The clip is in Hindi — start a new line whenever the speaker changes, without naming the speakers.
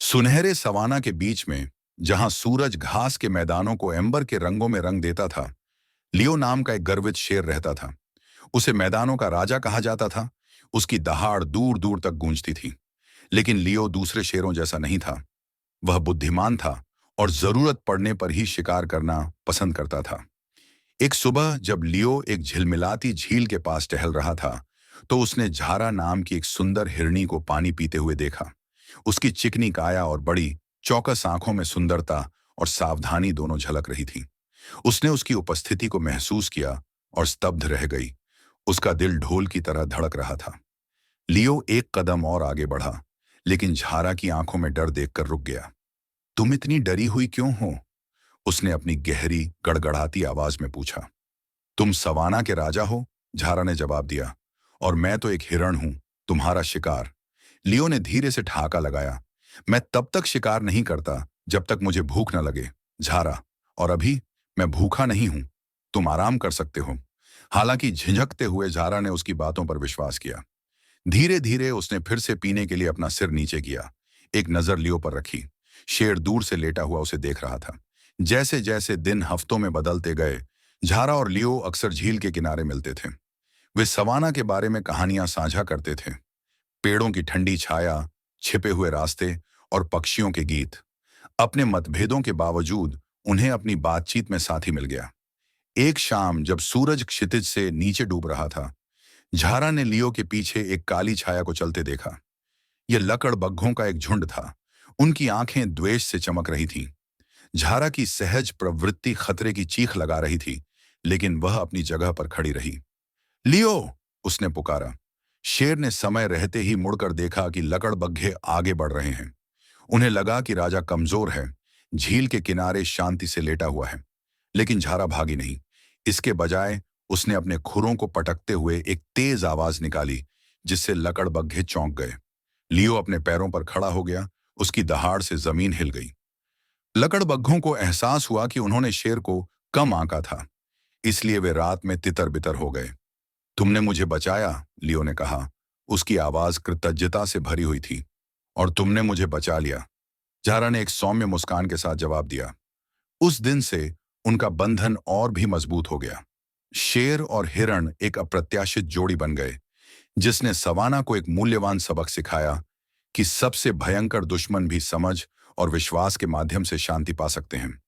सुनहरे सवाना के बीच में, जहां सूरज घास के मैदानों को एम्बर के रंगों में रंग देता था, लियो नाम का एक गर्वित शेर रहता था। उसे मैदानों का राजा कहा जाता था। उसकी दहाड़ दूर दूर तक गूंजती थी। लेकिन लियो दूसरे शेरों जैसा नहीं था। वह बुद्धिमान था और जरूरत पड़ने पर ही शिकार करना पसंद करता था। एक सुबह जब लियो एक झिलमिलाती झील के पास टहल रहा था, तो उसने झारा नाम की एक सुंदर हिरनी को पानी पीते हुए देखा। उसकी चिकनी काया और बड़ी चौकस आंखों में सुंदरता और सावधानी दोनों झलक रही थी। उसने उसकी उपस्थिति को महसूस किया और स्तब्ध रह गई। उसका दिल ढोल की तरह धड़क रहा था। लियो एक कदम और आगे बढ़ा, लेकिन झारा की आंखों में डर देखकर रुक गया। तुम इतनी डरी हुई क्यों हो? उसने अपनी गहरी गड़गड़ाती आवाज में पूछा। तुम सवाना के राजा हो, झारा ने जवाब दिया, और मैं तो एक हिरण हूं, तुम्हारा शिकार। लियो ने धीरे से ठहाका लगाया। मैं तब तक शिकार नहीं करता जब तक मुझे भूख न लगे, झारा, और अभी मैं भूखा नहीं हूं। तुम आराम कर सकते हो। हालांकि झिझकते हुए झारा ने उसकी बातों पर विश्वास किया। धीरे धीरे उसने फिर से पीने के लिए अपना सिर नीचे किया। एक नजर लियो पर रखी। शेर दूर से लेटा हुआ उसे देख रहा था। जैसे जैसे दिन हफ्तों में बदलते गए, झारा और लियो अक्सर झील के किनारे मिलते थे। वे सवाना के बारे में कहानियां साझा करते थे। पेड़ों की ठंडी छाया, छिपे हुए रास्ते और पक्षियों के गीत। अपने मतभेदों के बावजूद उन्हें अपनी बातचीत में साथी मिल गया। एक शाम जब सूरज क्षितिज से नीचे डूब रहा था, झारा ने लियो के पीछे एक काली छाया को चलते देखा। यह लकड़बग्घों का एक झुंड था। उनकी आंखें द्वेष से चमक रही थीं। झारा की सहज प्रवृत्ति खतरे की चीख लगा रही थी, लेकिन वह अपनी जगह पर खड़ी रही। लियो, उसने पुकारा। शेर ने समय रहते ही मुड़कर देखा कि लकड़बग्घे आगे बढ़ रहे हैं। उन्हें लगा कि राजा कमजोर है, झील के किनारे शांति से लेटा हुआ है। लेकिन झारा भागी नहीं। इसके बजाय उसने अपने खुरों को पटकते हुए एक तेज आवाज निकाली, जिससे लकड़बग्घे चौंक गए। लियो अपने पैरों पर खड़ा हो गया। उसकी दहाड़ से जमीन हिल गई। लकड़बग्घों को एहसास हुआ कि उन्होंने शेर को कम आंका था, इसलिए वे रात में तितर बितर हो गए। तुमने मुझे बचाया, लियो ने कहा। उसकी आवाज कृतज्ञता से भरी हुई थी। और तुमने मुझे बचा लिया, झारा ने एक सौम्य मुस्कान के साथ जवाब दिया। उस दिन से उनका बंधन और भी मजबूत हो गया। शेर और हिरण एक अप्रत्याशित जोड़ी बन गए, जिसने सवाना को एक मूल्यवान सबक सिखाया कि सबसे भयंकर दुश्मन भी समझ और विश्वास के माध्यम से शांति पा सकते हैं।